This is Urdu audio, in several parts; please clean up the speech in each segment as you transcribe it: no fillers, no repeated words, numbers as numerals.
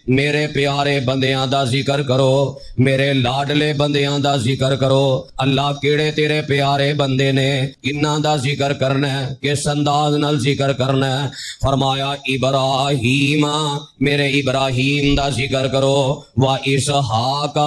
میرے پیارے بندیاں دا ذکر کرو، میرے لاڈلے بندیاں دا ذکر کرو۔ اللہ کیڑے تیرے پیارے بندے نے، انہاں دا ذکر کرنا ہے، کس انداز نال ذکر کرنا ہے؟ فرمایا ابراہیم، میرے ابراہیم دا ذکر کرو، و اسحاق،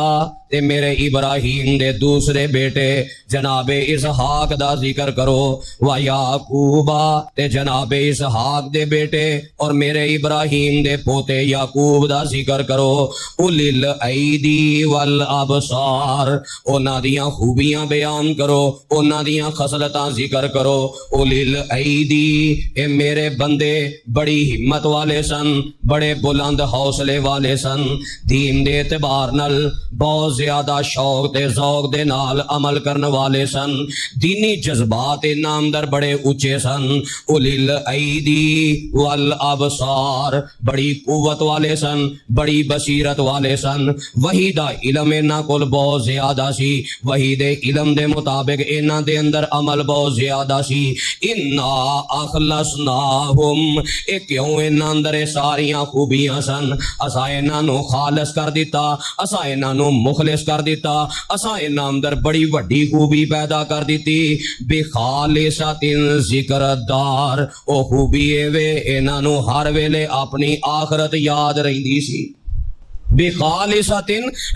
تے میرے ابراہیم دے دوسرے بیٹے جناب اسحاق دا ذکر کرو، و یعقوب، تے جناب اسحاق دے بیٹے اور میرے ابراہیم دے پوتے یعقوب دا ذکر کرو، اولی الایدی والابصار، انہاں دیاں خوبیاں بیان کرو، انہاں دیاں خصلتاں ذکر کرو۔ اولی الایدی، اے میرے بندے بڑی ہمت والے سن، بڑے بلند حوصلے والے سن، دین دے اعتبار نال بہت زیادہ شوق تے ذوق دے نال عمل کرن والے سن، دینی جذبات انہاں اندر بڑے اونچے سن۔ اولی الایدی والابصار، بڑی قوت والے سن، بڑی بصیرت والے سن، وحی دا علم انہاں کول بہت زیادہ سی، وحی دے علم دے مطابق انہاں دے اندر عمل بہت زیادہ سی۔ انا اخلصناہم، اے کیوں انہاں اندر ساریاں خوبیاں سن، اساں انہاں نو خالص کر دیتا، اساں انہاں نو مخلص کر دیتا، اساں انہاں اندر بڑی وڈی خوبی پیدا کر دیتی۔ بخالصۃ ذکر الدار، او خوبی اے وے انہاں نو ہر ویلے اپنی آخرت یاد رہندی سی۔ بخالصۃ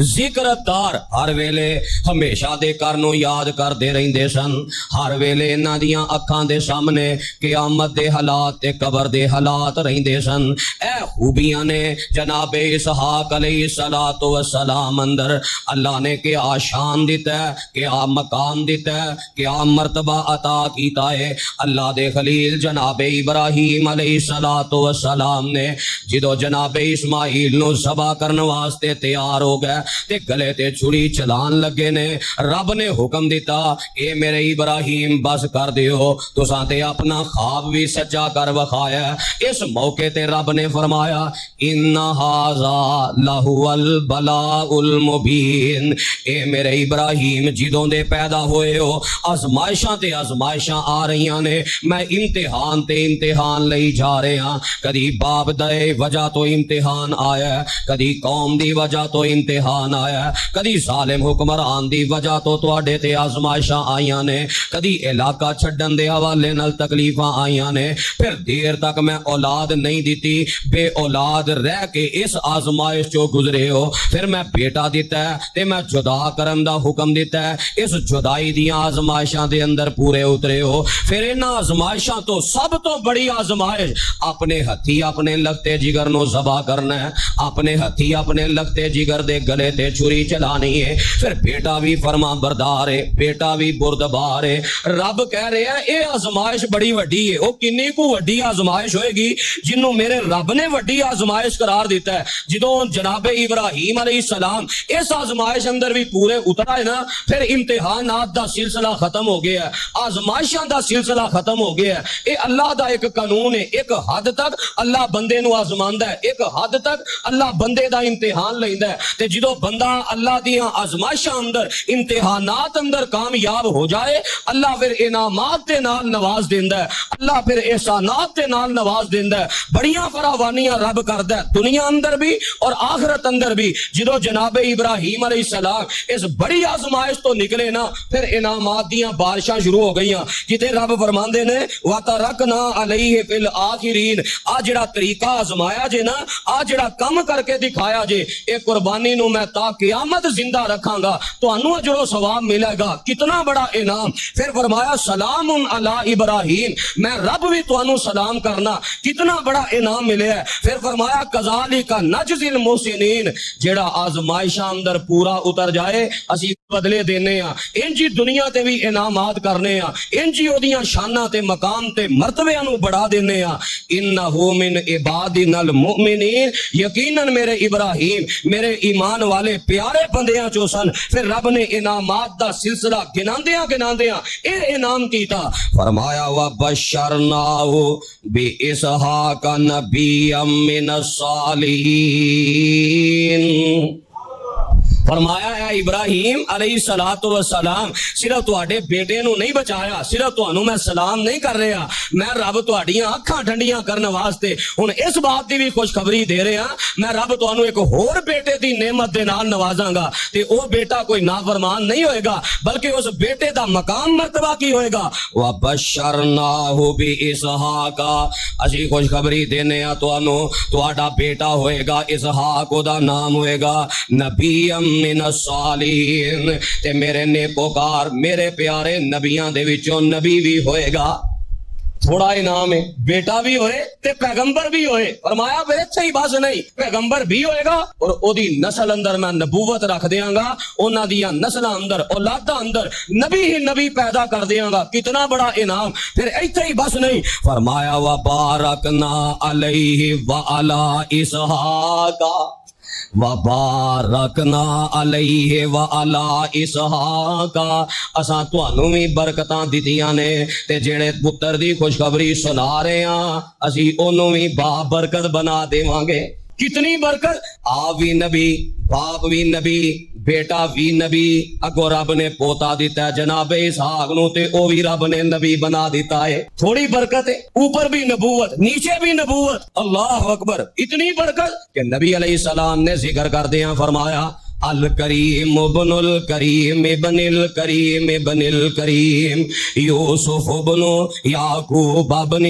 ذکر الدار، ہر ویلے ہمیشہ دے کرنو یاد کردے رہندے سن، ہر ویلے انہاں دیاں اکھاں دے سامنے قیامت دے حالات تے قبر دے حالات رہندے سن۔ اے خوبیاں نے جناب اسحاق علیہ الصلوۃ والسلام اندر اللہ نے کیا شان دیتا ہے، کیا مقام دیتا ہے، کیا مرتبہ عطا کیتا ہے۔ اللہ دے خلیل جناب ابراہیم علیہ الصلوۃ والسلام نے جدو جناب اسماعیل نو ذبح کرنا واسطے تیار ہو گئے تے گلے تے چھری چلان لگے نے، رب نے حکم دیتا اے میرے ابراہیم بس کر دیو، تساں تے اپنا خواب بھی سچا کر وکھایا۔ اس موقع تے رب نے فرمایا ان ھذا لہو البلاء المبین، اے میرے ابراہیم جدوں دے پیدا ہوئے ہو آزمائشاں تے آزمائشاں آ رہیاں نے، میں امتحان تے امتحان لئی جا رہے ہاں، کدی باپ دے وجہ تو امتحان آیا، کدی قوم دی وجہ تو امتحان آیا، کدی ظالم حکمران دی وجہ تو تواڈے تے آزمائشاں آئیاں نے، کدی علاقہ چھڈن دے حوالے نال تکلیفاں آئیاں نے، پھر دیر تک میں اولاد نہیں دیتی، بے اولاد رہ کے اس آزمائش چو گزرے ہو، پھر میں بیٹا دیتا ہے تے میں جدا کرن دا حکم دیتا ہے، اس جدائی دیاں آزمائشاں دے اندر پورے اترے ہو، پھر انہاں آزمائشاں تو سب تو بڑی آزمائش اپنے ہتھی اپنے لگتے جگر نو ذبح کرنا ہے، اپنے ہتھی اپنے لگتے جگر دے گلے تے چھری چلانی ہے، پھر بیٹا بھی فرما بردار ہے، بیٹا بھی بردبار ہے۔ رب کہہ رہے ہیں اے آزمائش بڑی وڈی ہے، او کنی کو وڈی آزمائش ہوئے گی جنہوں میرے رب نے وڈی آزمائش قرار دیتا ہے۔ جدوں جناب ابراہیم علیہ السلام اس آزمائش اندر بھی پورے اترا ہے نا، پھر امتحانات دا سلسلہ ختم ہو گیا ہے، آزمائشاں دا سلسلہ ختم ہو گیا ہے۔ اے اللہ دا ایک قانون ہے، ایک حد تک اللہ بندے نو آزماندا ہے، ایک حد تک اللہ بندے دا امتحان لیندا ہے، تے جدو بندہ اللہ دیاں آزمائشاں اندر امتحانات اندر کامیاب ہو جائے، اللہ پھر انعامات دے نال نواز دیندا ہے، اللہ پھر احسانات دے نال نواز دیندا ہے، بڑیاں فراوانیاں رب کردا ہے دنیا اندر بھی اور آخرت اندر بھی۔ جدو جناب ابراہیم علیہ السلام اس بڑی آزمائش تو نکلے نا، پھر انعامات دیاں بارشاں شروع ہو گئیاں، جتے رب فرماندے نے وَتَرَكْنَا عَلَيْهِ فِي الْآخِرِينَ، آ جڑا طریقہ آزمایا جے نا، آ جڑا کم کر کے دکھایا جے، اے قربانی نو میں تا قیامت زندہ رکھاں گا، تو انو اجر و ثواب ملے گا، کتنا بڑا انعام۔ پھر فرمایا سلام علی ابراہیم، میں رب بھی تو انو سلام کرنا، کتنا بڑا انعام ملے ہے۔ پھر فرمایا کذالک نجزی المحسنین، جڑا آزمائشاں اندر پورا اتر جائے اسی بدلے دینے ہاں، انجی دنیا تے بھی انعامات کرنے ہاں، انجی اودیاں شاناں تے مقام تے مرتبے نو بڑھا دینے ہاں۔ انہو من عبادنا المؤمنین، یقیناً میرے ابراہیم میرے ایمان والے پیارے بندیاں چو سن۔ پھر رب نے انعامات دا سلسلہ گناندیاں اے انعام کیتا، فرمایا وَبَشَّرْنَاهُ بِإِسْحَاقَ نَبِيًّا مِّنَ الصَّالِحِينَ، فرمایا اے ابراہیم علیہ الصلوۃ والسلام صرف تواڈے بیٹے نو نہیں بچایا، صرف تانوں میں سلام نہیں کر رہا، میں رب تواڈیاں اکھاں ٹھنڈیاں کرن واسطے ہن اس بات دی بھی خوشخبری دے رہا، میں رب تانوں ایک ہور بیٹے دی نعمت دے نال نوازاں گا تے او بیٹا کوئی نافرمان نہیں ہوئے گا، بلکہ اس بیٹے دا مقام مرتبہ کی ہوئے گا۔ وَبَشَّرْنَاهُ بِإِسْحَاقَ، اسی خوشخبری دینے آ تانوں، تہاڈا بیٹا ہوئے گا اسحاق، دا نام ہوئے گا نبی من الصالحین، تے میرے نیکوکار میرے پیارے نبیاں دے وچوں نبی بھی ہوئے گا۔ تھوڑا انعام ہے، بیٹا بھی ہوئے تے پیغمبر بھی ہوئے، فرمایا پھر اتھے ہی بس نہیں، پیغمبر بھی ہوئے گا اور او دی نسل اندر میں نبوت رکھ دیاں گا، انہاں دیاں نسلاں اندر اولاداں اندر نبی ہی نبی پیدا کر دیاں گا۔ کتنا بڑا انعام، پھر اتھے ہی بس نہیں، فرمایا وبارکنا علیہ وعلی اسحاق، وبارکنا علیہ وعلی اسحاق، اساں تانوں بھی برکتاں دتیاں نے تے جڑے پتر دی خوشخبری سنا رہے ہاں اسی اونوں بھی با برکت بنا دیواں گے۔ کتنی برکت، آپ بھی نبی، باپ بھی نبی، بیٹا بھی نبی، اگو رب نے پوتا دیتا ہے جناب اسحاق نو تے او بھی رب نے نبی بنا دیتا ہے۔ تھوڑی برکت ہے، اوپر بھی نبوت نیچے بھی نبوت، اللہ اکبر، اتنی برکت کہ نبی علیہ السلام نے ذکر کر دیا، فرمایا الکریم ابن الکریم ابن الکریم ابن الکریم یوسف ابن یعقوب ابن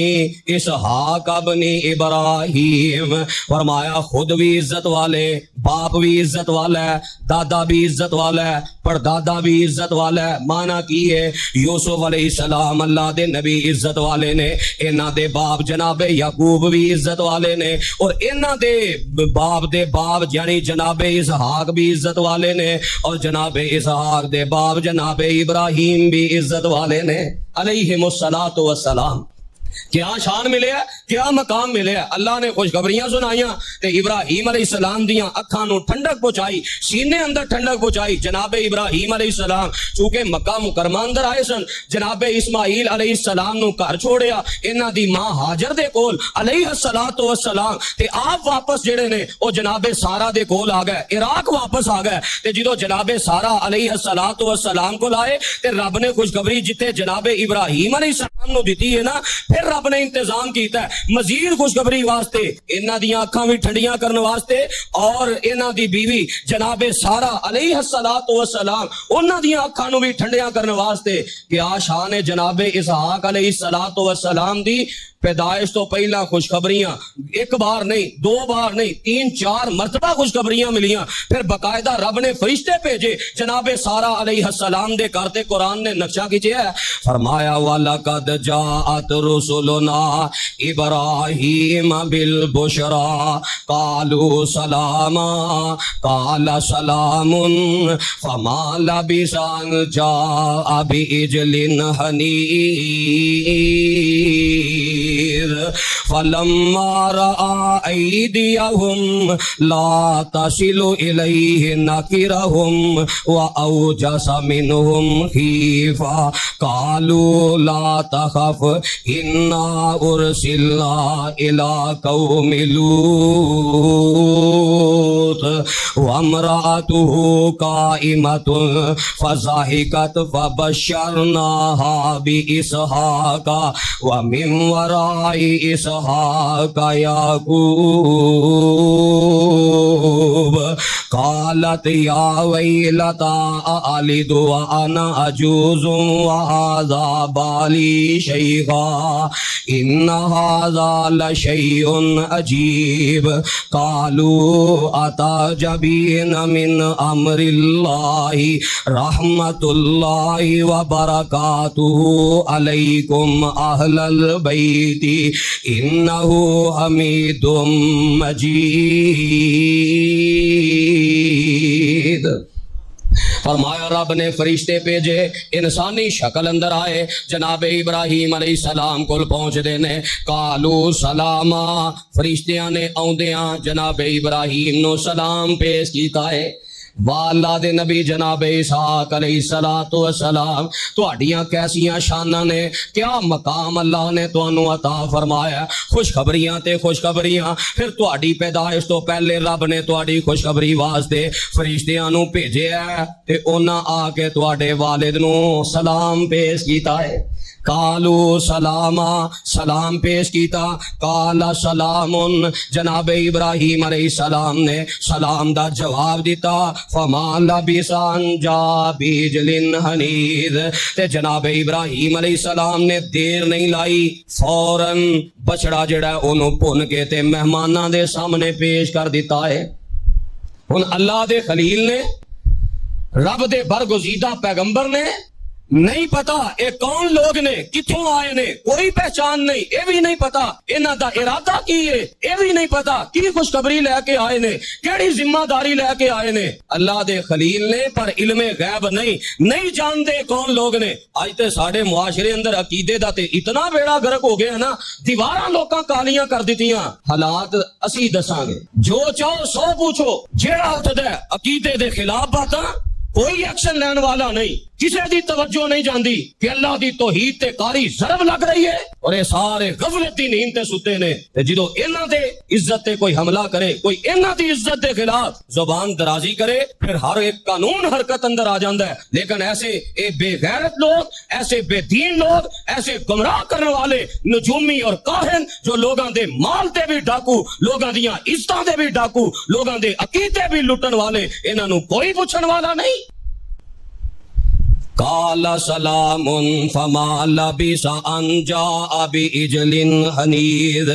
اسحاق ابن ابراہیم، فرمایا خود بھی عزت والے، باپ بھی عزت والا ہے، دادا بھی عزت والا ہے، پردادا بھی عزت والا ہے۔ مانا کی ہے یوسف علیہ السلام اللہ دے نبی عزت والے نے، انہاں دے باپ جناب یعقوب بھی عزت والے نے، اور انہاں دے باپ دے باپ یعنی جناب اسحاق بھی عزت والے نے، اور جناب اسحاق دے باپ جناب ابراہیم بھی عزت والے نے علیہم الصلاۃ والسلام۔ کیا شان ملے ہے، کیا مقام ملے ہے، اللہ نے خوشخبریاں سنائیاں تے ابراہیم علیہ السلام دیاں اکھاں نو ٹھنڈک پہنچائی، سینے اندر ٹھنڈک پہنچائی۔ جناب ابراہیم علیہ السلام چونکہ مکہ مکرمہ اندر آئے سن، جناب اسماعیل علیہ السلام نو گھر چھوڑیا انہاں دی ماں ہاجر دے کول علیہ الصلوۃ والسلام، تے آپ واپس جڑے نے او جناب سارا دے کول آ گئے، عراق واپس آ گئے، تے جدوں جناب سارا علیہ الصلوۃ والسلام کول آئے تے رب نے خوشخبری جتے جناب ابراہیم علیہ السلام نو دتی ہے نا، پھر رب نے انتظام کیتا ہے مزید خوشخبری واسطے، انہاں دیاں اکھاں بھی ٹھنڈیاں کرن واسطے، اور انہاں دی بیوی جناب سارا علیہ الصلوۃ والسلام انہاں دیاں اکھاں نو بھی ٹھنڈیاں کرن واسطے۔ کیا شان ہے جناب اسحاق علیہ الصلوۃ والسلام دی، پیدائش تو پہلا خوشخبریاں ایک بار نہیں، دو بار نہیں، تین چار مرتبہ خوشخبریاں ملیاں، پھر باقاعدہ رب نے فرشتے بھیجے جناب سارا علیہ السلام دے کرتے قرآن نے نقشہ کھینچیا ہے، فرمایا وَلَقَدْ جَاءَتْ رُسُلُنَا إِبْرَاهِيمَ بِالْبُشْرَى قَالُوا سَلَامًا قَالَ سَلَامٌ فَمَا لَبِثَ أَن جَاءَ بِعِجْلٍ حَنِيذٍ فَلَمَّا رَأَى أَيْدِيَهُمْ لَا تَصِلُ إِلَيْهِ نَكِرَهُمْ وَأَوْجَسَ مِنْهُمْ خِيفَةً قَالُوا لَا تَخَفْ إِنَّا أُرْسِلْنَا إِلَى قَوْمِ لُوطٍ وَامْرَأَتُهُ قَائِمَةٌ فَضَحِكَتْ فَبَشَّرْنَاهَا بِإِسْحَاقَ وَمِنْ وَرَاءِ إِسْحَاقَ يَعْقُوبَ قالت یا ویلتا أَأَلِدُ وَأَنَا عَجُوزٌ وَهَذَا بَالِي شَيْخًا إِنَّ هَذَا لَشَيْءٌ عَجِيبٌ قالوا أَتَعْجَبِينَ مِنْ أَمْرِ اللَّهِ رَحْمَةُ اللَّهِ وَبَرَكَاتُهُ عَلَيْكُمْ أَهْلَ الْبَيْتِ إِنَّهُ حَمِيدٌ مَجِيدٌ۔ فرمایا رب نے فرشتے بھیجے، انسانی شکل اندر آئے، جناب ابراہیم علیہ السلام کو پہنچ دینے، قالو سلاما، فرشتیاں نے آؤندیاں جناب ابراہیم نو سلام پیش کیتا ہے۔ والا دے نبی جناب اسحاق علیہ الصلوۃ والسلام تہاڈیاں کیسیاں شاناں نے، کیا مقام اللہ نے تانوں عطا فرمایا، خوشخبریاں تے خوشخبریاں۔ پھر تہاڈی پیدائش تو پہلے رب نے تہاڈی خوشخبری واسطے فرشتیاں نو بھیجیا ہے تے انہاں آ کے تہاڈے والد نو سلام پیش کیتا ہے۔ کالو سلاما، سلام پیش کیتا، کالا سلام، جناب ابراہیم علیہ السلام نے سلام دا جواب دیتا، فما لبث ان جاء بعجل حنیذ، تے جناب ابراہیم علیہ السلام نے دیر نہیں لائی، فوراً بچڑا جڑا انہوں بھن کے تے مہماناں دے سامنے پیش کر دیتا ہے۔ ہن اللہ دے خلیل نے، رب دے برگزیدہ پیغمبر نے، نہیں پتا یہ کون لوگ نے، کتھوں آئے نے، کوئی پہچان نہیں، یہ بھی نہیں پتا انہاں دا ارادہ کی ہے، یہ بھی نہیں پتا کی خوشخبری لے کے آئے نے، کیڑی ذمہ داری لے کے آئے نے۔ اللہ دے خلیل نے پر علم غیب نہیں جانتے کون لوگ نے۔ اج تے ساڈے معاشرے اندر عقیدے دا تے اتنا بیڑا گرک ہو گیا نا، دیواراں لوکاں کالیاں کر دتیاں۔ حالات اسی دساں گے، جو چاہو سو پوچھو، جیڑا اٹھدا عقیدے دے خلاف باتاں کوئی ایکشن لین والا نہیں، کسی دی توجہ نہیں جاندی کہ اللہ دی توحید تے کاری ضرب لگ رہی ہے اور یہ سارے غفلت دی نیند تے ستے نے۔ تے جدو انہاں دے عزت تے کوئی حملہ کرے، کوئی انہاں دی عزت دے خلاف زبان درازی کرے، پھر ہر ایک قانون حرکت اندر آ جاندا ہے۔ لیکن ایسے اے بے غیرت لوگ، ایسے بے دین لوگ، ایسے گمراہ کرنے والے نجومی اور کاہن جو لوگاں دے مال تے بھی ڈاکو، لوگاں دیاں عزتاں دے بھی ڈاکو، لوگاں دے عقیدے بھی لٹن والے، انہاں نو کوئی پوچھن والا نہیں۔ قال سلام فما لبث ان جاء بعجل حنیذ،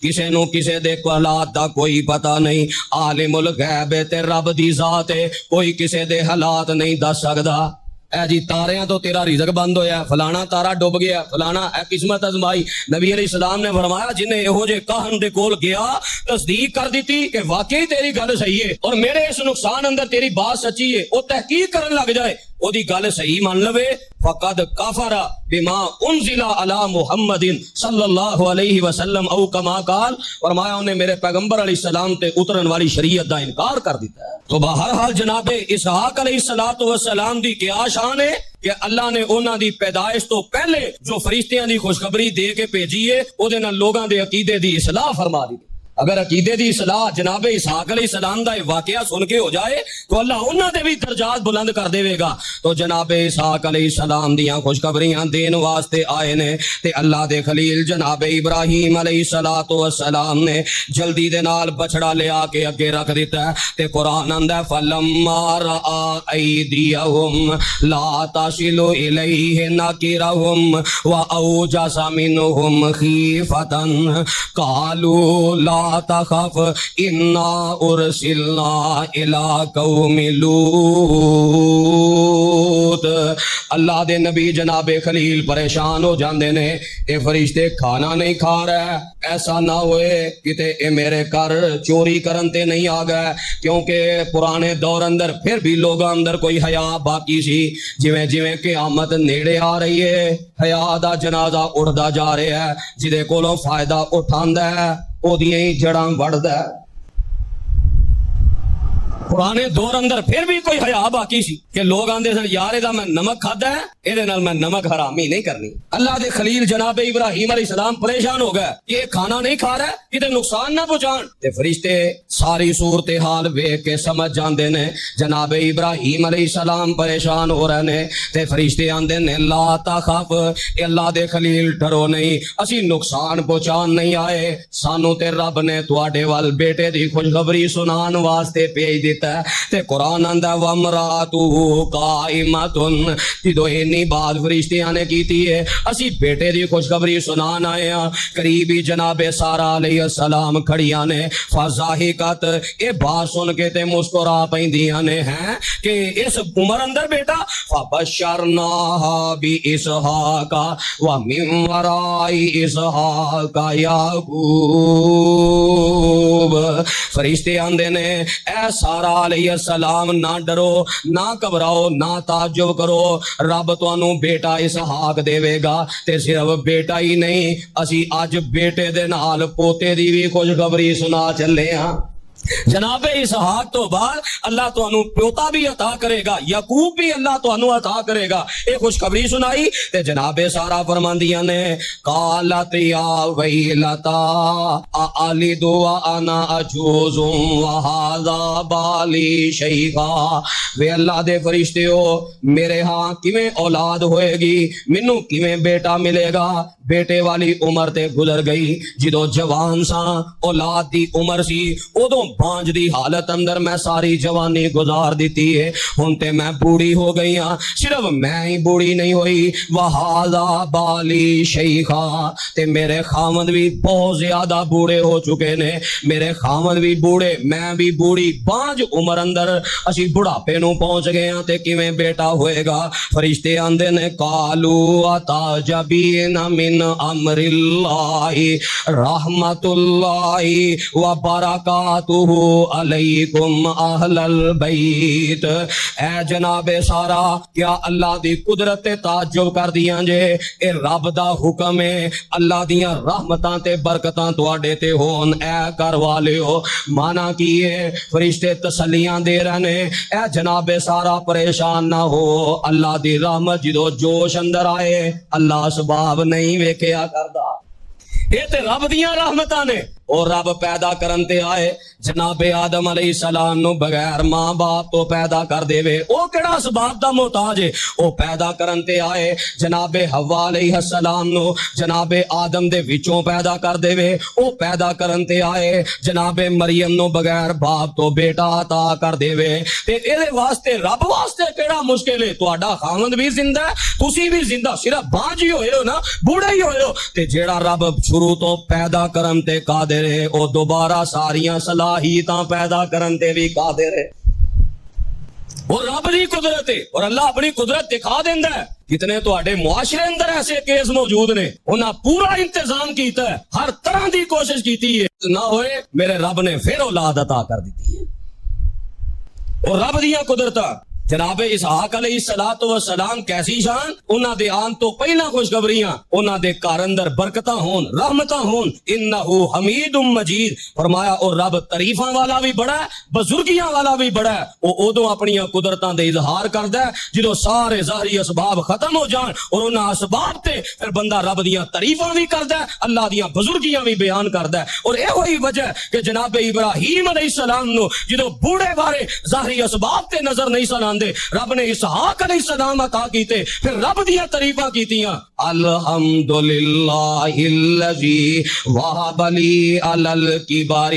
کسے نو کسے دے حالات دا کوئی پتہ نہیں، عالم الغیب تے رب دی ذات ہے، کوئی کسے دے حالات نہیں دس سکدا۔ اے جی تاریاں تو تیرا رزق بند ہویا، فلانا تارا ڈوب گیا، فلانا اے قسمت ازمائی۔ نبی علیہ السلام نے فرمایا جنہیں یہو جے کاہن دے کول گیا، تصدیق کر دیتی کہ واقعی تیری گل صحیح ہے اور میرے اس نقصان اندر تیری بات سچی ہے، وہ تحقیق کرن لگ جائے، او دی گل صحیح مان لوے، فقد کفر بما انزل علی محمد صلی اللہ علیہ وسلم او کما قال، فرمایا انہیں میرے پیغمبر علیہ السلام تے اترن والی شریعت دا انکار کر دیتا ہے۔ تو بہرحال جناب اسحاق علیہ السلام دی کیا شان ہے کہ اللہ نے انہاں دی پیدائش تو پہلے جو فرشتیاں دی خوشخبری دے کے بھیجی ہے او دے نال لوگاں دے عقیدے دی اصلاح فرما دی۔ اگر عقیدے دی اصلاح جناب اسحاق علیہ السلام دا واقعہ سن کے ہو جائے تو اللہ انہاں دے بھی درجات بلند کر دے گا۔ تو جناب اسحاق علیہ السلام دیاں خوشخبریاں دین واسطے آئے نے تے اللہ دے خلیل جناب ابراہیم علیہ السلام نے جلدی دے نال بچڑا لے آ کے اگے رکھ دیتا ہے تے قرآن آندا ہے فلما رأى ایدیہم لا تصل الیہ نکرہم واوجس منہم خیفۃ قالوا لا تخف انا ارسلنا الى قوم لوط۔ اللہ دے نبی جناب خلیل پریشان ہو جاندے نے، اے فرشتے کھانا نہیں کھا رہے، ایسا نہ ہوئے کتے اے میرے گھر چوری کرن تے نہیں آ گئے، کیونکہ پرانے دور اندر پھر بھی لوگاں اندر کوئی حیا باقی سی۔ جویں جویں قیامت نیڑے آ رہی ہے، حیا دا جنازہ اڑدا جا رہا ہے، جدے کولوں فائدہ اٹھاندا ہے او دیاں ہی جڑاں وڑدا ہے۔ پرانے دور اندر پھر بھی کوئی حیا باقی سی کہ لوگ آندے سن یار دا میں نمک کھادا ہے، اے دے نال میں نمک حرامی نہیں کرنی۔ اللہ دے خلیل جناب ابراہیم علیہ السلام پریشان ہو گئے کہ یہ کھانا نہیں کھا رہا ہے، کتے نقصان نہ پہنچان۔ تے فرشتے ساری صورتحال ویکھ کے سمجھ جاندے نے جناب ابراہیم علیہ السلام پریشان ہو رہے نے، تے فرشتے آندے نے لا تخف، اے اللہ دے خلیل ڈرو نہیں، اسی نقصان پہنچان نہیں آئے، سانو تے رب نے تواڈے وال بیٹے دی خوشخبری سنان واسطے بھیج دیتا ہے۔ تے قرآن آندا وامرأتہ قائمۃ، جدو اینی بات فرشتیاں نے کیتی ہے اسی بیٹے دی خوشخبری سنان آئے ہاں، قریبی جناب سارہ علیہ السلام کھڑیاں نے، فضاحکت، اے بات سن کے تے مسکرا پیندیاں نے ہیں کہ اس عمر اندر بیٹا، فبشرناہا باسحاق ومن وراء اسحاق یعقوب۔ فرشتے آندے نے اے سارہ علیہ السلام نہ ڈرو، نہ گھبراؤ، نہ تعجب کرو، رب تانوں بیٹا اسحاق دے گا، تے صرف بیٹا ہی نہیں، اسی اج بیٹے دے نال پوتے دی بھی خوشخبری سنا چلے ہاں۔ جناب اسحاق تو بعد اللہ تانوں پوتا بھی عطا کرے گا، یعقوب بھی اللہ تانوں عطا کرے گا۔ ایک خوشخبری سنائی تے جناب سارا فرماندیاں نے قالت یا ویلتا اَأَلِدُ وَأَنَا عَجُوزٌ وَهَذَا بالی شیخا، وے اللہ دے فرشتے ہو میرے ہاں کیویں اولاد ہوئے گی، مینوں کیویں بیٹا ملے گا؟ بیٹے والی عمر تے گزر گئی، جدو جوان سا اولاد دی عمر سی ادوں بانج دی حالت اندر میں ساری جوانی گزار دیتی ہے، ہن تے میں بوڑھی ہو گئی ہاں، صرف میں ہی بوڑھی نہیں ہوئی، وَهَذَا بالی شیخا، تے میرے خامد بھی بہت زیادہ بوڑھے ہو چکے نے، میرے خامد بھی بوڑھے، میں بھی بوڑھی، بانج عمر اندر اسی بڑھاپے نو پہنچ گئے ہاں تے کیویں بیٹا ہوئے گا؟ فرشتے آندے نے قالوا اتعجبین من امر اللہ رحمت اللہ وبرکاتہ علیکم اہل البیت، اے جناب سارا کیا اللہ دی قدرت تے تعجب کر دیاں جے؟ اے رب دا حکم ہے، اللہ دیاں رحمتاں تے برکتاں تواڈے تے ہون اے گھر والیو۔ مانا کی ہے فرشتے تسلیاں دے رہنے، اے جناب سارا پریشان نہ ہو، اللہ دی رحمت جدو جوش اندر آئے اللہ اسباب نہیں ویکھیا کردا، یہ تے رب دیاں رحمتاں نے۔ اور رب پیدا کرن تے آئے جناب آدم علیہ السلام نو بغیر ماں باپ تو پیدا کر دے وے، او کیڑا اسباب دا محتاج ہے؟ او پیدا کرن تے آئے جناب حوا علیہ السلام نو جناب آدم دے وچوں پیدا کر دے وے، او پیدا کرن تے آئے جناب مریم نو بغیر باپ تو بیٹا عطا کر دے وے، تے اے دے واسطے رب واسطے کیڑا مشکل ہے؟ تہاڈا خاوند بھی زندہ ہے، تسی بھی زندہ، صرف بانج ہی ہوئے ہو نا، بوڑھے ہی ہوئے ہو، تے جیڑا رب شروع تو پیدا کرن تے قادر ہے او دوبارہ ساریاں صلاحیتاں پیدا کرن تے بھی قادر ہے۔ اور رب دی قدرت ہے، اور اللہ اپنی قدرت دکھا دیندا ہے۔ کتنے تواڈے معاشرے اندر ایسے کیس موجود نے، انہاں پورا انتظام کیتا ہے، ہر طرح دی کوشش کیتی ہے، نہ ہوئے میرے رب نے پھر اولاد عطا کر دیتی ہے۔ اور رب دیاں قدرتاں جناب اسحاق علیہ السلام کیسی شان، انہاں دے آن تو پہلا خوشخبریاں انہاں دے گھر اندر برکتاں ہون، رحمتاں ہون، انہو حمید مجید فرمایا۔ اور رب تعریفاں والا بھی بڑا ہے، بزرگیاں والا بھی بڑا ہے، وہ ادوں اپنی قدرتاں دے اظہار کردا ہے جدوں سارے ظاہری اسباب ختم ہو جان، اور انہاں اسباب تے پھر بندہ رب دیاں تعریفاں بھی کردا ہے، اللہ دیاں بزرگیاں بھی بیان کردا ہے۔ اور یہ وہی وجہ کہ جناب ابراہیم علیہ السلام نو جدوں بوڑھے بارے ظاہری اسباب تے نظر نہیں سن آندے، رب نے اسحاق علیہ السلام عطا کیتے، پھر رب دیاں تعریفاں کیتیاں، الحمدللہ الذی وہب لی علی الکبر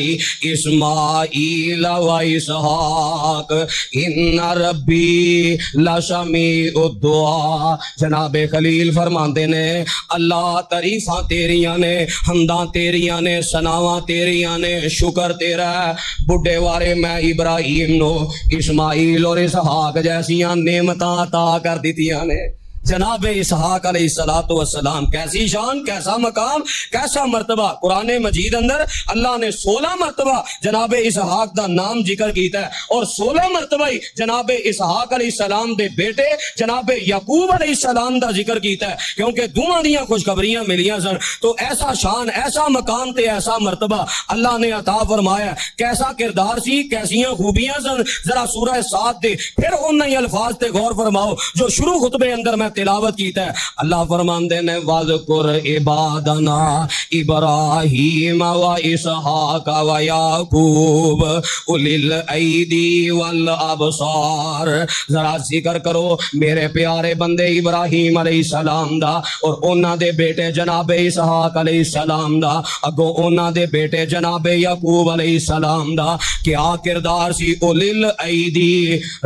اسماعیل و اسحاق ان ربی لسمیع الدعا۔ جناب خلیل فرماندے نے اللہ تعریفاں تیریاں نے، حمداں تیریاں نے، ثناواں تیریاں نے، شکر تیرا ہے، بڈھے وارے میں ابراہیم نو اسماعیل اور اسحاق جیسیاں نعمتاں عطا کر دیتیاں نے۔ جناب اسحاق علیہ السلام کیسی شان، کیسا مقام، کیسا مرتبہ۔ قرآن مجید اندر اللہ نے 16 مرتبہ جناب اسحاق دا نام ذکر کیتا ہے، اور 16 مرتبہ ہی جناب اسحاق علیہ السلام دے بیٹے جناب یعقوب علیہ السلام دا ذکر کیتا ہے، کیونکہ دونوں دیاں خوشخبریاں ملیاں سن، تو ایسا شان، ایسا مقام تے ایسا مرتبہ اللہ نے عطا فرمایا۔ کیسا کردار سی، کیسیاں خوبیاں سن، ذرا سورہ سعد دے پھر انہی الفاظ تے غور فرماؤ جو شروع خطبے اندر میں تلاوت کیتا ہے۔ اللہ فرماندے نے وَذْكُرْ عِبَادَنَا إِبْرَاهِيمَ وَإِسْحَاقَ وَيَعْقُوبَ أُولِي الْأَيْدِي وَالْأَبْصَارِ، ذرا ذکر کرو میرے پیارے بندے ابراہیم علیہ السلام دا، اور انہاں دے بیٹے جناب اسحاق علیہ السلام دا، اگوں انہاں دے بیٹے جناب یعقوب علیہ السلام دا کیا کردار سی۔ أُولِي الْأَيْدِي،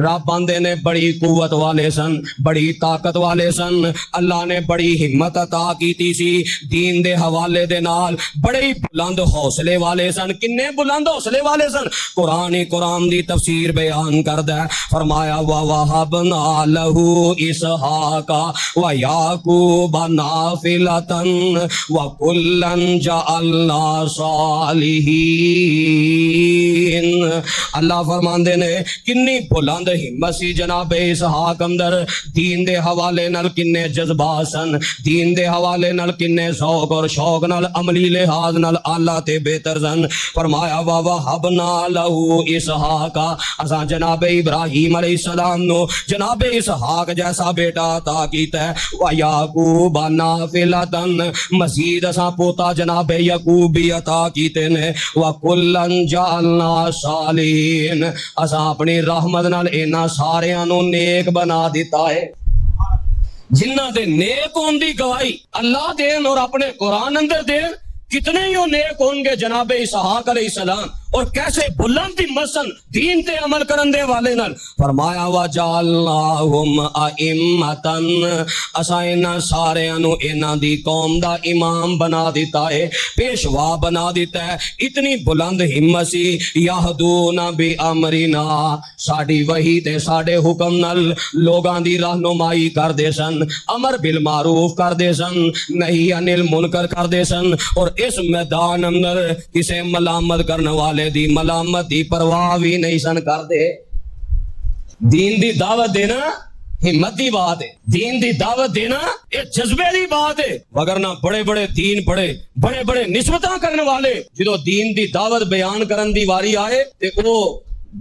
رب بندے نے بڑی قوت والے سن، بڑی طاقت والے سن، اللہ نے بڑی ہمت عطا کیتی سی دین دے حوالے دے نال، بڑے بلند حوصلے والے سن۔ کنے بلند حوصلے والے سن؟ قرآن دی تفسیر بیان کردا ہے، فرمایا وَوَهَبْنَا لَهُ إِسْحَاقَ وَيَعْقُوبَ نَافِلَةً وَكُلًّا جَعَلْنَا صَالِحِينَ۔ اللہ فرماندے نے کنی بلند ہمت سی جناب اسحاق اندر، دین دے حوالے نال کنے جذبات سن، دین دے حوالے نال کنے ذوق اور شوق نال عملی لحاظ نال اعلیٰ تے بہتر سن۔ فرمایا وَوَهَبْنَا لَهُ إِسْحَاقَ، اساں جناب ابراہیم علیہ السلام نو جناب اسحاق جیسا بیٹا عطا کیتا ہے، وَيَعْقُوبَ نَافِلَةً، مزید اساں پوتا جناب یعقوب بھی عطا کیتے نے، وَكُلًّا جَعَلْنَا صَالِحِينَ، اساں اپنی رحمت نال انہاں ساریاں نو نیک بنا دیتا ہے۔ جنہ دے نیک ہون دی گواہی اللہ دین اور اپنے قرآن اندر دین، کتنے ہی نیک ہوں گے جناب اسحاق علیہ السلام، اور کیسے بلند مسن دین تے عمل کرن دے والے نال۔ فرمایا وَجَعَلْنَاهُمْ أَئِمَّةً، اساں انہاں ساریاں نو انہاں دی قوم دا امام بنا دیتا ہے، پیشوا بنا دیتا ہے۔ اتنی بلند ہمت سی، یہدون بِأَمْرِنَا، ساڈی وحی تے ساڈے حکم نال لوگاں دی رہنمائی کر دے سن، امر بالمعروف کر دے سن، نہی عن المنکر کر دے سن، اور اس میدان اندر کسے ملامت کرنے والے دی ملامت دی پرواہ بھی نہیں سن کر دے۔ دین دی دعوت دینا ہمت دی بات ہے، دین دی دعوت دینا یہ جذبے دی بات ہے، وگرنہ بڑے بڑے دین پڑھے بڑے بڑے نسبتاں کرنے والے جدو دین دی دعوت بیان کرن دی واری آئے تے او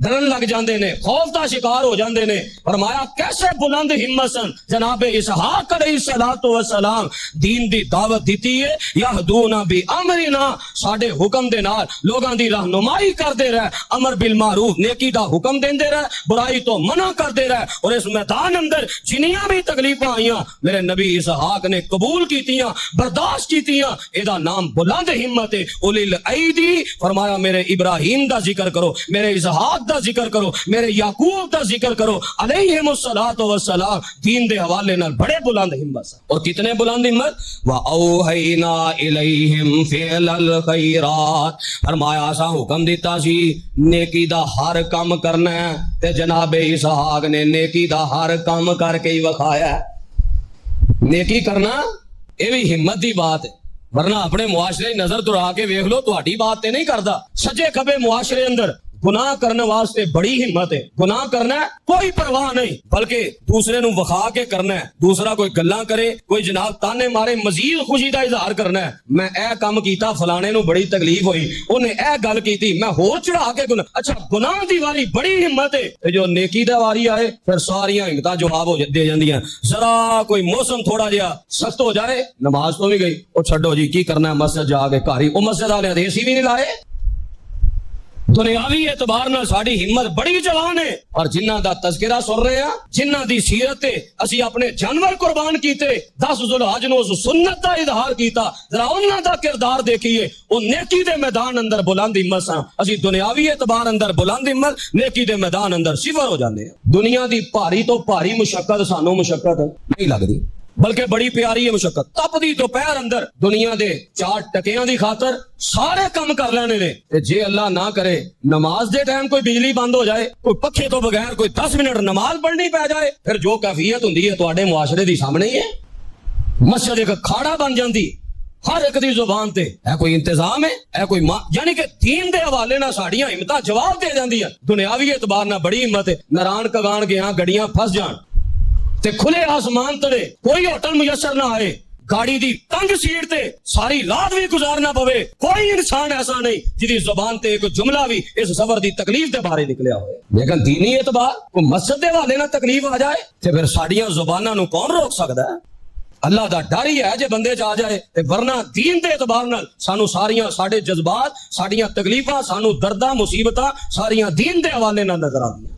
ڈرن لگ جاندے نے، خوف دا شکار ہو جاندے نے۔ فرمایا کیسے بلند ہمت سن جناب اسحاق علیہ السلام، دین دی دعوت دیتی ہے، یہدون بامرنا، ساڈے حکم دے نال لوگاں دی رہنمائی کردے رہے، امر بالمعروف نیکی دا حکم دیندے رہے، برائی تو منع کردے رہے، اور اس میدان اندر جنیاں بھی تکلیفاں آئیاں میرے نبی اسحاق نے قبول کیتیاں، برداشت کیتیاں، ادا نام بلند ہمت ہے۔ اولی الایدی، فرمایا میرے ابراہیم دا ذکر کرو، میرے اسحاق دا ذکر کرو، میرے یعقوب دا ذکر کرو علیہم الصلاۃ والسلام، دین دے حوالے نال بڑے بلند ہمت سن۔ اور کتنے بلند ہمت؟ وَأَوْحَيْنَا إِلَيْهِمْ فِعْلَ الْخَيْرَاتِ، فرمایا اساں حکم دیتا سی نیکی دا ہر کام کرنا ہے، تے جناب اسحاق نے نیکی دا ہر کام کر کے ہی وکھایا ہے۔ نیکی کرنا یہ بھی ہمت دی بات ہے، ورنہ اپنے معاشرے نظر دوڑا کے ویکھ لو، تہاڈی بات تے نہیں کردا۔ سجے کھبے معاشرے اندر گناہ کرنے واسطے بڑی ہمت ہے، گناہ کرنا ہے کوئی پرواہ نہیں، بلکہ دوسرے نو وخا کے کرنا ہے، دوسرا کوئی گلاں کرے، کوئی جناب تانے مارے، مزید خوشی دا اظہار کرنا ہے، میں اے کام کیتا فلانے نو بڑی تکلیف ہوئی، انہیں اے گل کیتی میں ہور چڑھا کے گناہ۔ اچھا گناہ دی واری بڑی ہمت ہے، تے جو نیکی دا واری آئے پھر ساریاں ہمتاں جواب ہو دے جاندیاں۔ ذرا کوئی موسم تھوڑا جہا سخت ہو جائے، نماز تو بھی گئی، او چھڈو جی کی کرنا ہے مسجد جا کے گھر ہی، او مسجد والے اے سی بھی نہیں لائے۔ دنیاوی اعتبار نال ساڈی ہمت بڑی جوان ہے، اور جنہ دا تذکرہ سن رہے ہیں، جنہ دی سیرت تے اسی اپنے جانور قربان کیتے، 10 ذوالحج نو سنت دا اظہار کیتا، ذرا انہاں دا کردار دیکھیے، او نیکی دے میدان اندر بلند ہمت سن۔ اسی دنیاوی اعتبار اندر بلند ہمت، نیکی دے میدان اندر صفر ہو جاندے ہیں۔ دنیا دی بھاری تو بھاری مشقت سانو مشقت نہیں لگدی، بلکہ بڑی پیاری ہے مشقت۔ تپدی دوپہر اندر دنیا دے 4 ٹکیاں دی خاطر سارے کام کر لینے نے، تے جے اللہ نہ کرے نماز دے ٹائم کوئی بجلی بند ہو جائے، کوئی پکھے تو بغیر کوئی 10 منٹ نماز پڑھنی پہ جائے، پھر جو کیفیت ہوندی ہے تواڈے معاشرے دی سامنے ہی ہے۔ مسجد ایک کھاڑا بن جاندی ہر ایک دی زبان تے، اے کوئی انتظام ہے، اے کوئی یعنی کہ دین دے حوالے نہ ساڈیاں ہمتاں جواب دے جاندی ہیں۔ دنیاوی اعتبار نہ بڑی ہمت ہے، نران کگان گیا گڑیاں پھس جان تے کھلے آسمان تلے کوئی ہوٹل میسر نہ آئے، گاڑی دی تنگ سیٹ تے ساری رات بھی گزارنا پوے، کوئی انسان ایسا نہیں جدی زبان تے ایک جملہ بھی اس سفر دی تکلیف دے بارے نکلیا ہوئے۔ لیکن دینی اعتبار کو مسجد دے والے نہ تکلیف آ جائے تے پھر ساڈیاں زباناں نو کون روک سکدا ہے؟ اللہ دا ڈر ہی ہے جے بندے چ آ جائے، تے ورنہ دین دے اعتبار نال سانو ساریاں ساڈے جذبات، ساڈیاں تکلیفاں، سانو درداں مصیبتاں ساریاں دین دے حوالے نال نظر آندیاں۔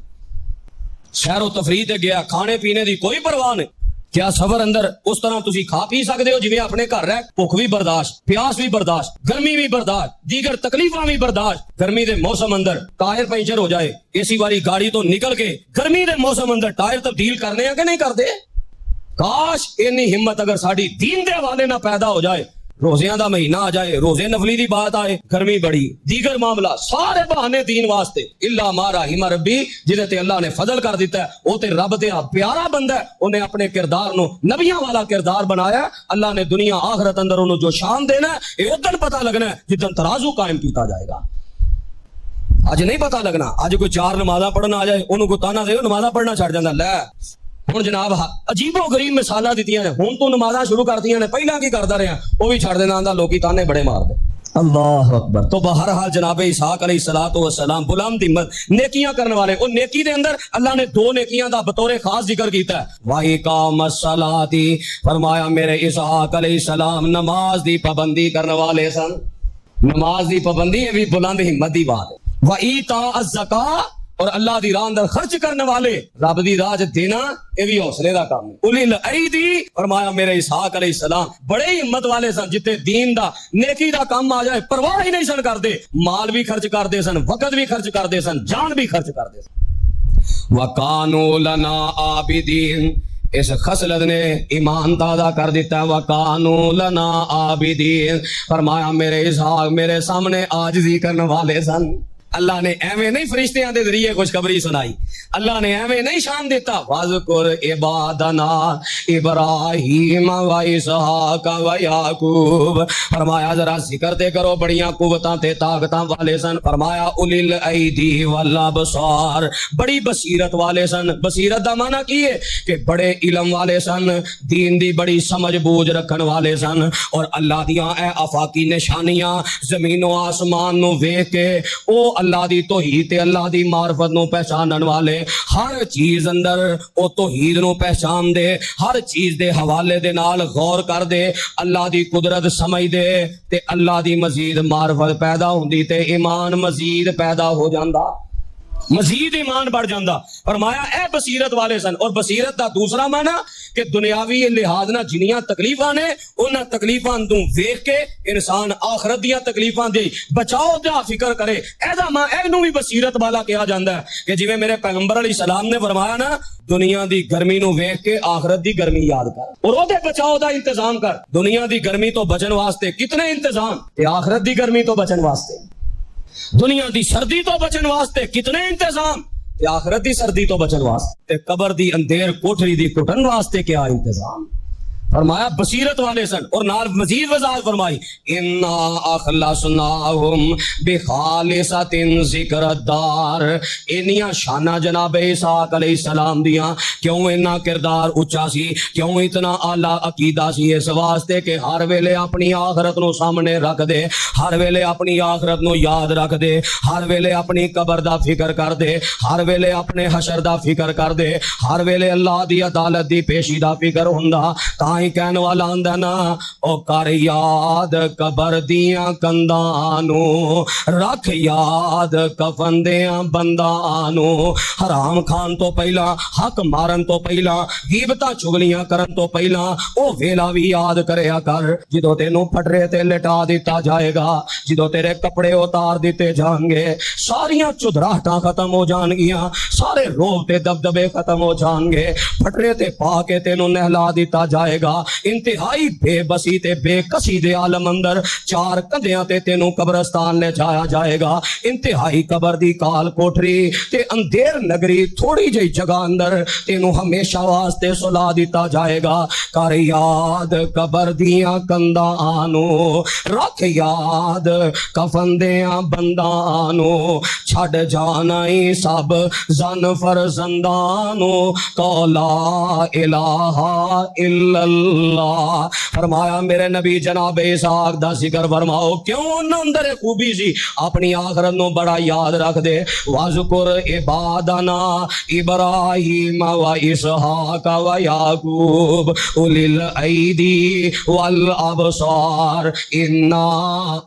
سیر و تفریح تے گیا، کھانے پینے دی کوئی پرواہ نہیں، کیا سفر اندر اس طرح تسی کھا پی سکدے ہو جویں اپنے گھر رہ، بھوک بھی برداشت، پیاس بھی برداشت، گرمی بھی برداشت، دیگر تکلیفاں بھی برداشت۔ گرمی دے موسم اندر ٹائر پنچر ہو جائے، اے سی والی گاڑی تو نکل کے گرمی دے موسم اندر ٹائر تبدیل کرنے ہیں کہ نہیں کرتے؟ کاش اینی ہمت اگر ساڈی دین دے حوالے نہ پیدا ہو جائے، روزیاں دا مہینہ آ جائے، روزے نفلی دی بات آئے، گرمی بڑی، دیگر معاملہ سارے بہانے دین واسطے، الا ما رحم ربی، جنہیں تے اللہ نے فضل کر دیتا ہے، وہ تے رب دے پیارا بندہ ہے، انہیں اپنے کردار نو نبیاں والا کردار بنایا، اللہ نے دنیا آخرت اندر انہوں جو شان دینا ہے، یہ ادھر پتہ لگنا ہے جدن ترازو قائم کیتا جائے گا۔ آج نہیں پتہ لگنا، آج کوئی 4 نمازاں پڑھنا آ جائے، انہوں کو تانا دے نمازاں پڑھنا چھڑ جاندہ، لے ہن جناب عجیب و غریب مثالاں دتیاں نے. ہن تو نمازاں شروع کرتیاں نے, پہلاں کی کردا رہیا وہ بھی چھڑ دینا, آندا لوکی تانے بڑے مار دے. اللہ اکبر. تو بہرحال جناب اسحاق علیہ الصلوۃ والسلام بلند ہمت نیکیاں کرنے والے, اور نیکی دے اندر اللہ نے 2 نیکیاں دا بطور خاص ذکر کیتا ہے. وَإِقَامَ الصَّلَاةِ, فرمایا میرے اسحاق علیہ السلام نماز دی پابندی کرنے والے سن. نماز دی پابندی یہ بھی بلند ہمت دی بات ہے. وَإِيتَاءَ الزَّكَاةِ, اور اللہ دی راہ اندر خرچ کرنے والے, رب دی راہ دینا یہ بھی حوصلے دا کام ہے. اولی الایدی, فرمایا میرے اسحاق علیہ السلام بڑے ہمت والے سن, جتے دین دا نیکی دا کام آ جائے پرواہ ہی نہیں سن کرتے, مال بھی خرچ کرتے سن, وقت بھی خرچ کرتے سن, جان بھی خرچ کرتے سن. وَكَانُوا لَنَا عَابِدِينَ, اس خصلت نے ایمان تازہ کر دیتا ہے. وَكَانُوا لَنَا عَابِدِينَ, فرمایا میرے اسحاق میرے سامنے عاجزی کرنے والے سن. اللہ نے ایویں نہیں فرشتیاں دے ذریعے خوشخبری سنائی, اللہ نے ایویں نہیں شان دیتا. وَاذْكُرْ عِبَادَنَا ابراہیم وَإِسْحَاقَ وَيَعْقُوبَ, فرمایا ذرا ذکر تے کرو بڑیاں قوتاں تے طاقتاں والے سن. فرمایا اولی الایدی والابصار, بڑی بصیرت والے سن. بصیرت دا معنی کی ہے کہ بڑے علم والے سن, دین دی بڑی سمجھ بوجھ رکھن والے سن, اور اللہ دیاں اے آفاقی نشانیاں زمین و آسمان نو ویکھ کے او اللہ دی توحید تے اللہ دی معرفت نو پہچانن والے, ہر چیز اندر او توحید نو پہچان دے, ہر چیز دے حوالے دے نال غور کر دے, اللہ دی قدرت سمجھ دے, تے اللہ دی مزید معرفت پیدا ہوندی تے ایمان مزید پیدا ہو جاندا, مزید ایمان بڑھ جاندہ. فرمایا اے بصیرت والے سن. اور بصیرت دا دوسرا معنی کہ دنیاوی لحاظ نہ جنیاں تکلیفاں نے انہاں تکلیفاں تو ویکھ کے انسان آخرت دیاں تکلیفاں دی بچاؤ دا فکر کرے, ایدا ماں اینو بھی بصیرت والا کہا جاندا ہے. کہ جویں میرے پیغمبر علیہ السلام نے فرمایا نا, دنیا دی گرمی نو ویکھ کے آخرت دی گرمی یاد کر, اور او دے بچاؤ دا انتظام کر. دنیا دی گرمی تو بچن واسطے کتنے انتظام, تے آخرت دی گرمی تو بچن واسطے, دنیا دی سردی تو بچن واسطے کتنے انتظام, تے آخرت دی سردی تو بچن واسطے, تے قبر دی اندھیر کوٹھری دی کٹن واسطے کیا انتظام. فرمایا بصیرت والے سن. اور نال مزید وضاحت فرمائی, انا اخلصناہم بخالصۃ ذکر الدار, انیاں شانہ جناب اسحاق علیہ السلام دیاں کیوں انہاں کردار اچا سی, کیوں اتنا اعلیٰ عقیدہ سی, اس واسطے کہ ہر ویلے اپنی آخرت نو سامنے رکھ دے, ہر ویلے اپنی آخرت نو یاد رکھ دے, ہر ویلے اپنی قبر دا فکر کر دے, ہر ویلے اپنے حشر دا فکر کر دے, ہر ویلے اللہ دی عدالت دی پیشی دا فکر ہوندا. کہنے والا آندا نا, او کر یاد قبر دیاں کندانو, رکھ یاد کفن دیاں بندانو, حرام کھان تو پہلا, حق مارن تو پہلا, غیبتاں چگلیاں کرن تو پہلا او ویلا بھی یاد کریا کر, جدو تینوں پھٹرے تے لٹا دیتا جائے گا, جدو تیرے کپڑے اتار دیتے جان گے, ساریاں چدراہٹاں ختم ہو جان گیاں, سارے روب تے دبدبے ختم ہو جان گے, پھٹرے تے پا کے تینوں نہلا دیتا جائے گا. انتہائی بے بسی تے بے کسی دے عالم اندر 4 کندیاں تے تینوں قبرستان لے جایا جائے گا. انتہائی قبر دی کال کوٹری تے اندھیر نگری تھوڑی جئی جگہ اندر تینوں ہمیشہ واسطے سلا دیتا جائے گا. کر یاد قبر دیاں کندانو, رکھ یاد کفن دیاں بندانو, چھڑ جانا ہی سب زن فرزندانو, کو لا الہ الا اللہ. فرمایا میرے نبی جناب اسحاق دا ذکر فرماؤ, کیوں انہاں اندر خوبی سی, اپنی آخرت نو بڑا یاد رکھ دے. وَاذْكُرْ عِبَادَنَا ابراہیم وَإِسْحَاقَ وَيَعْقُوبَ أُولِي الْأَيْدِي وَالْأَبْصَارِ إِنَّا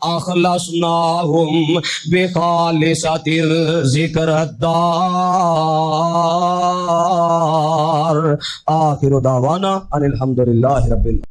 أَخْلَصْنَاهُمْ بِخَالِصَةٍ ذِكْرِ الدَّارِ. آخر دعوانا ان الحمدللہ رب العالمین.